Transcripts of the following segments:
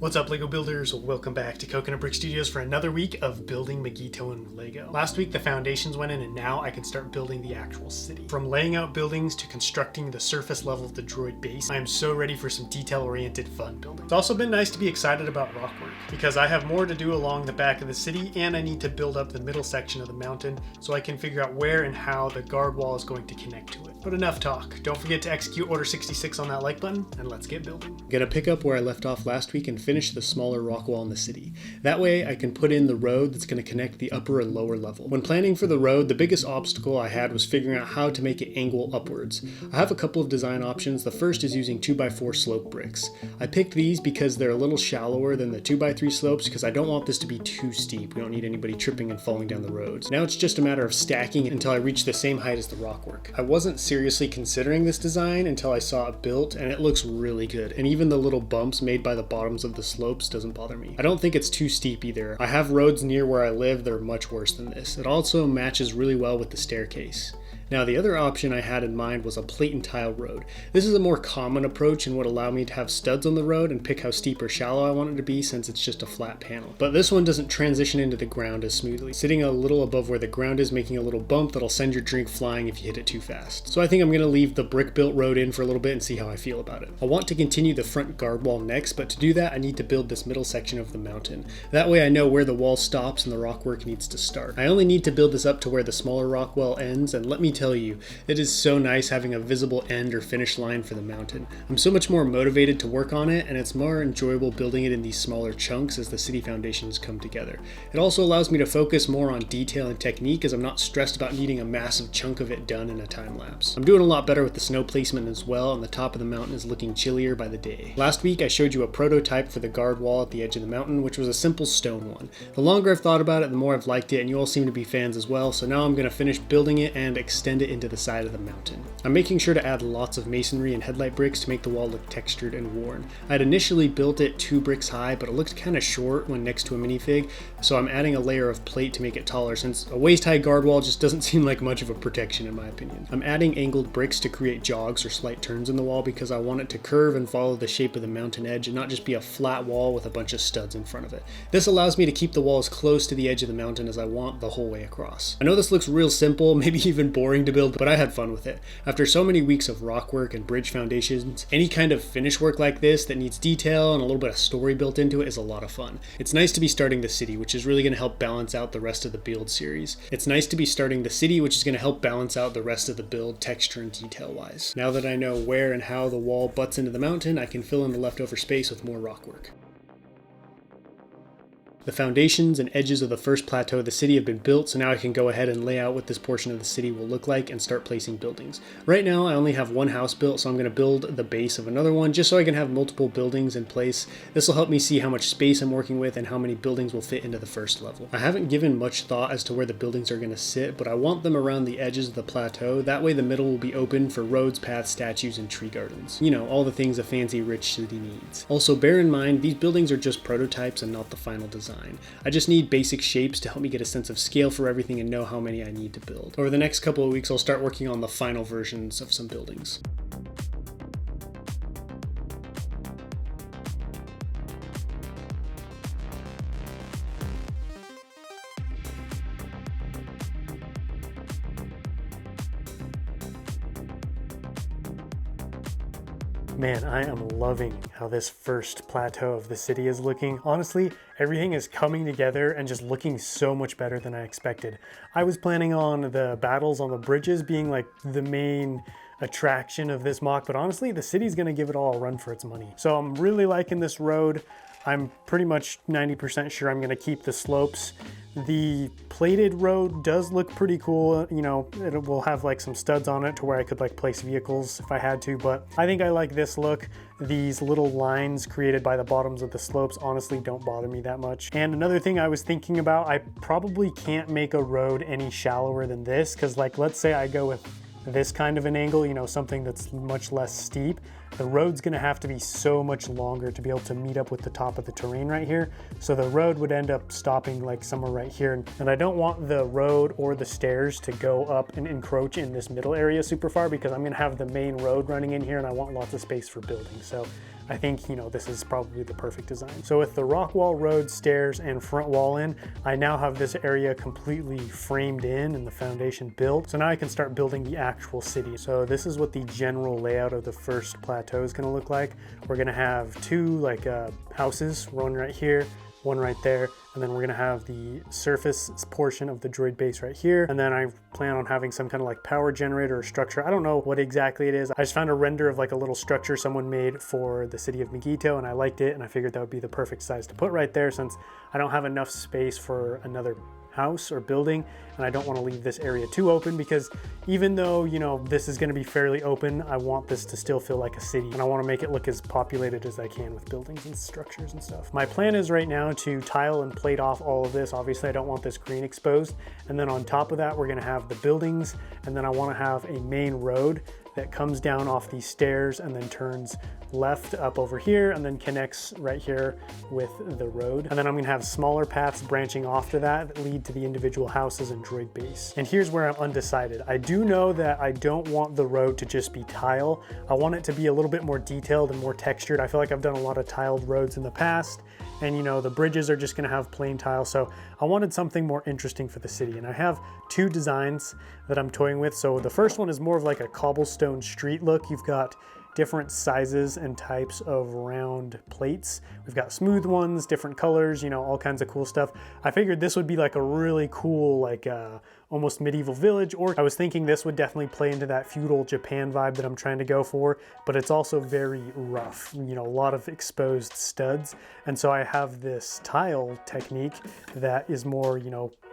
What's up, Lego builders? Welcome back to Coconut Brick Studios for another week of building Megito and Lego. Last week the foundations went in and now I can start building the actual city. From laying out buildings to constructing the surface level of the droid base, I am so ready for some detail-oriented fun building. It's also been nice to be excited about rock work because I have more to do along the back of the city and I need to build up the middle section of the mountain so I can figure out where and how the guard wall is going to connect to it. But enough talk. Don't forget to execute Order 66 on that like button and let's get building. I'm gonna pick up where I left off last week and finish the smaller rock wall in the city. That way I can put in the road that's going to connect the upper and lower level. When planning for the road, the biggest obstacle I had was figuring out how to make it angle upwards. I have a couple of design options. The first is using 2x4 slope bricks. I picked these because they're a little shallower than the 2x3 slopes because I don't want this to be too steep. We don't need anybody tripping and falling down the roads. Now it's just a matter of stacking until I reach the same height as the rock work. I wasn't seriously considering this design until I saw it built and it looks really good. And even the little bumps made by the bottoms of the slopes doesn't bother me. I don't think it's too steep either. I have roads near where I live that are much worse than this. It also matches really well with the staircase. Now the other option I had in mind was a plate and tile road. This is a more common approach and would allow me to have studs on the road and pick how steep or shallow I want it to be since it's just a flat panel. But this one doesn't transition into the ground as smoothly, sitting a little above where the ground is, making a little bump that'll send your drink flying if you hit it too fast. So I think I'm going to leave the brick built road in for a little bit and see how I feel about it. I want to continue the front guard wall next, but to do that I need to build this middle section of the mountain. That way I know where the wall stops and the rock work needs to start. I only need to build this up to where the smaller rock wall ends, and let me tell you, it is so nice having a visible end or finish line for the mountain. I'm so much more motivated to work on it, and it's more enjoyable building it in these smaller chunks as the city foundations come together. It also allows me to focus more on detail and technique as I'm not stressed about needing a massive chunk of it done in a time lapse. I'm doing a lot better with the snow placement as well, and the top of the mountain is looking chillier by the day. Last week I showed you a prototype for the guard wall at the edge of the mountain, which was a simple stone one. The longer I've thought about it, the more I've liked it, and you all seem to be fans as well, so now I'm going to finish building it and extend it into the side of the mountain. I'm making sure to add lots of masonry and headlight bricks to make the wall look textured and worn. I'd initially built it 2 bricks high, but it looked kind of short when next to a minifig, so I'm adding a layer of plate to make it taller since a waist-high guard wall just doesn't seem like much of a protection in my opinion. I'm adding angled bricks to create jogs or slight turns in the wall because I want it to curve and follow the shape of the mountain edge and not just be a flat wall with a bunch of studs in front of it. This allows me to keep the wall as close to the edge of the mountain as I want the whole way across. I know this looks real simple, maybe even boring to build, but I had fun with it. After so many weeks of rock work and bridge foundations, any kind of finish work like this that needs detail and a little bit of story built into it is a lot of fun. It's nice to be starting the city, which is really going to help balance out the rest of the build series. It's nice to be starting the city, which is going to help balance out the rest of the build texture and detail wise. Now that I know where and how the wall butts into the mountain, I can fill in the leftover space with more rock work. The foundations and edges of the first plateau of the city have been built, so now I can go ahead and lay out what this portion of the city will look like and start placing buildings. Right now I only have one house built, so I'm going to build the base of another one just so I can have multiple buildings in place. This will help me see how much space I'm working with and how many buildings will fit into the first level. I haven't given much thought as to where the buildings are going to sit, but I want them around the edges of the plateau. That way the middle will be open for roads, paths, statues, and tree gardens. You know, all the things a fancy rich city needs. Also bear in mind, these buildings are just prototypes and not the final design. I just need basic shapes to help me get a sense of scale for everything and know how many I need to build. Over the next couple of weeks, I'll start working on the final versions of some buildings. Man, I am loving how this first plateau of the city is looking. Honestly, everything is coming together and just looking so much better than I expected. I was planning on the battles on the bridges being like the main attraction of this mock, but honestly, the city's gonna give it all a run for its money. So I'm really liking this road. I'm pretty much 90% sure I'm gonna keep the slopes. The plated road does look pretty cool. You know, it will have like some studs on it to where I could like place vehicles if I had to, but I think I like this look. These little lines created by the bottoms of the slopes honestly don't bother me that much. And another thing I was thinking about, I probably can't make a road any shallower than this, because like let's say I go with this kind of an angle, you know, something that's much less steep, the road's gonna have to be so much longer to be able to meet up with the top of the terrain right here. So the road would end up stopping like somewhere right here. And I don't want the road or the stairs to go up and encroach in this middle area super far because I'm gonna have the main road running in here and I want lots of space for building. So I think, this is probably the perfect design. So with the rock wall, road, stairs, and front wall in, I now have this area completely framed in and the foundation built. So now I can start building the actual city. So this is what the general layout of the first plateau is gonna look like. We're gonna have two houses, one right here, one right there, and then we're gonna have the surface portion of the droid base right here. And then I plan on having some kind of power generator or structure. I don't know what exactly it is. I just found a render of a little structure someone made for the city of Megiddo, and I liked it, and I figured that would be the perfect size to put right there since I don't have enough space for another house or building, and I don't want to leave this area too open because even though this is going to be fairly open, I want this to still feel like a city, and I want to make it look as populated as I can with buildings and structures and stuff. My plan is right now to tile and plate off all of this. Obviously I don't want this green exposed, and then on top of that we're going to have the buildings, and then I want to have a main road that comes down off these stairs and then turns left up over here and then connects right here with the road. And then I'm gonna have smaller paths branching off to that lead to the individual houses and droid base. And here's where I'm undecided. I do know that I don't want the road to just be tile. I want it to be a little bit more detailed and more textured. I feel like I've done a lot of tiled roads in the past, and the bridges are just gonna have plain tile. So I wanted something more interesting for the city. And I have two designs that I'm toying with. So the first one is more of like a cobblestone street look. You've got different sizes and types of round plates. We've got smooth ones, different colors, all kinds of cool stuff. I figured this would be a really cool, almost medieval village, or I was thinking this would definitely play into that feudal Japan vibe that I'm trying to go for, but it's also very rough, a lot of exposed studs. And so I have this tile technique that is more,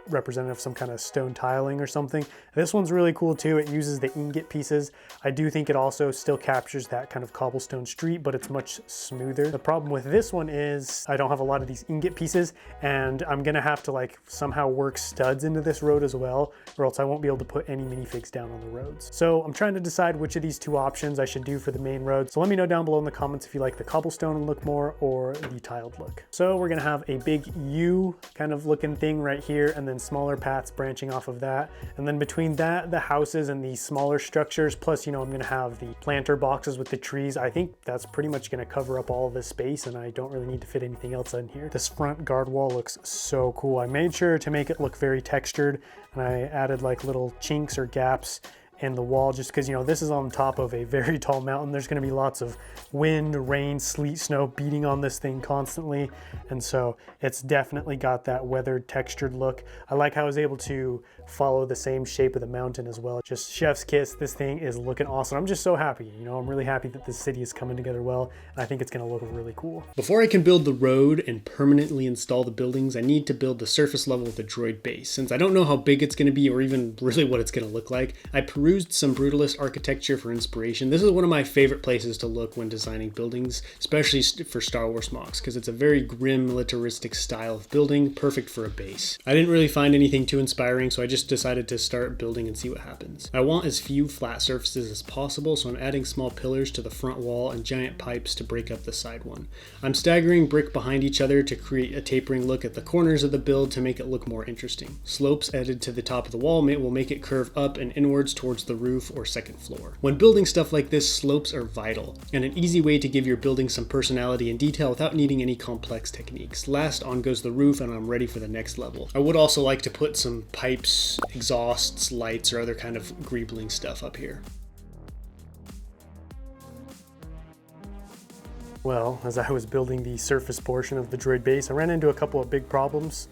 representative of some kind of stone tiling or something. This one's really cool too. It uses the ingot pieces. I do think it also still captures that kind of cobblestone street, but it's much smoother. The problem with this one is I don't have a lot of these ingot pieces, and I'm gonna have to somehow work studs into this road as well, or else I won't be able to put any minifigs down on the roads. So I'm trying to decide which of these two options I should do for the main road. So let me know down below in the comments if you like the cobblestone look more or the tiled look. So we're gonna have a big U kind of looking thing right here, and then smaller paths branching off of that. And then between that, the houses and the smaller structures, plus, I'm gonna have the planter boxes with the trees. I think that's pretty much gonna cover up all of this space, and I don't really need to fit anything else in here. This front guard wall looks so cool. I made sure to make it look very textured, and I added little chinks or gaps in the wall just because this is on top of a very tall mountain. There's going to be lots of wind, rain, sleet, snow beating on this thing constantly, and so it's definitely got that weathered, textured look. I like how I was able to follow the same shape of the mountain as well. Just chef's kiss. This thing is looking awesome. I'm just so happy. I'm really happy that this city is coming together well, and I think it's going to look really cool. Before I can build the road and permanently install the buildings, I need to build the surface level of the droid base. Since I don't know how big it's going to be or even really what it's going to look like, I perused some brutalist architecture for inspiration. This is one of my favorite places to look when designing buildings, especially for Star Wars mocks, because it's a very grim militaristic style of building, perfect for a base. I didn't really find anything too inspiring, so I just decided to start building and see what happens. I want as few flat surfaces as possible, so I'm adding small pillars to the front wall and giant pipes to break up the side one. I'm staggering brick behind each other to create a tapering look at the corners of the build to make it look more interesting. Slopes added to the top of the wall will make it curve up and inwards towards the roof or second floor. When building stuff like this, slopes are vital, and an easy way to give your building some personality and detail without needing any complex techniques. Last, on goes the roof, and I'm ready for the next level. I would also like to put some pipes, exhausts, lights, or other kind of greebling stuff up here. Well, as I was building the surface portion of the droid base, I ran into a couple of big problems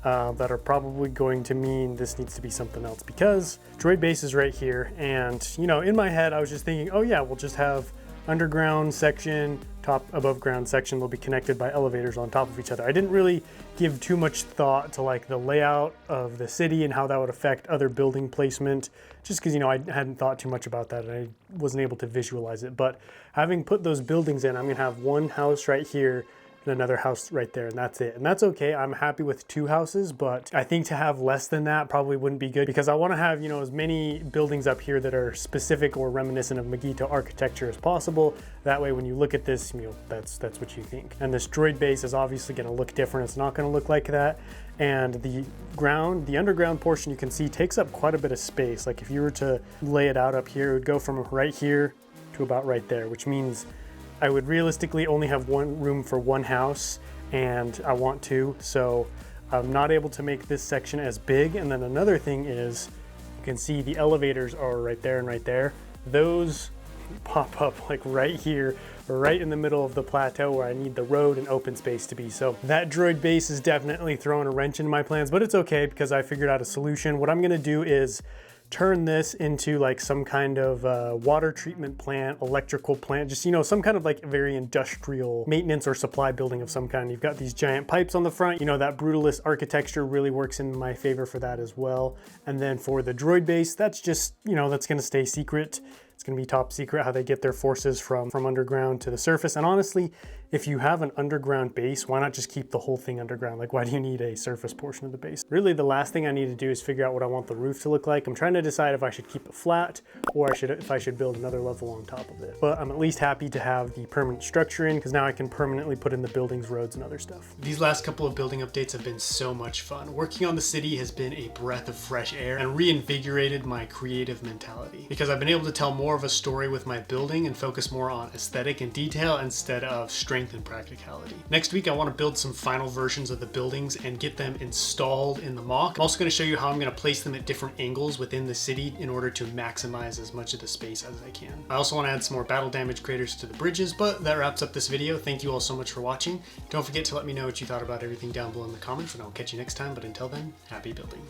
that are probably going to mean this needs to be something else, because droid base is right here, and in my head I was just thinking, oh yeah, we'll just have underground section, top above ground section, they'll be connected by elevators on top of each other. I didn't really give too much thought to the layout of the city and how that would affect other building placement, just because I hadn't thought too much about that and I wasn't able to visualize it. But having put those buildings in, I'm gonna have one house right here and another house right there, and that's it. And that's okay. I'm happy with two houses, but I think to have less than that probably wouldn't be good, because I want to have, as many buildings up here that are specific or reminiscent of Megiddo architecture as possible. That way when you look at this, that's what you think. And this droid base is obviously going to look different. It's not going to look like that. And the underground portion, you can see takes up quite a bit of space. If you were to lay it out up here, it would go from right here to about right there, which means I would realistically only have one room for one house, and I want two, so I'm not able to make this section as big. And then another thing is, you can see the elevators are right there and right there. Those pop up like right here, right in the middle of the plateau where I need the road and open space to be. So that droid base is definitely throwing a wrench in my plans, but it's okay because I figured out a solution. What I'm gonna do is turn this into like some kind of water treatment plant, electrical plant, just, you know, some kind of like very industrial maintenance or supply building of some kind. You've got these giant pipes on the front, you know, that brutalist architecture really works in my favor for that as well. And then for the droid base, that's just, you know, that's gonna stay secret. It's gonna be top secret how they get their forces from underground to the surface. And honestly, if you have an underground base, why not just keep the whole thing underground? Like, why do you need a surface portion of the base? Really, the last thing I need to do is figure out what I want the roof to look like. I'm trying to decide if I should keep it flat or if I should build another level on top of it. But I'm at least happy to have the permanent structure in, because now I can permanently put in the buildings, roads, and other stuff. These last couple of building updates have been so much fun. Working on the city has been a breath of fresh air and reinvigorated my creative mentality, because I've been able to tell more of a story with my building and focus more on aesthetic and detail instead of strength and practicality. Next week, I want to build some final versions of the buildings and get them installed in the mock. I'm also going to show you how I'm going to place them at different angles within the city in order to maximize as much of the space as I can. I also want to add some more battle damage craters to the bridges, but that wraps up this video. Thank you all so much for watching. Don't forget to let me know what you thought about everything down below in the comments, and I'll catch you next time. But until then, happy building.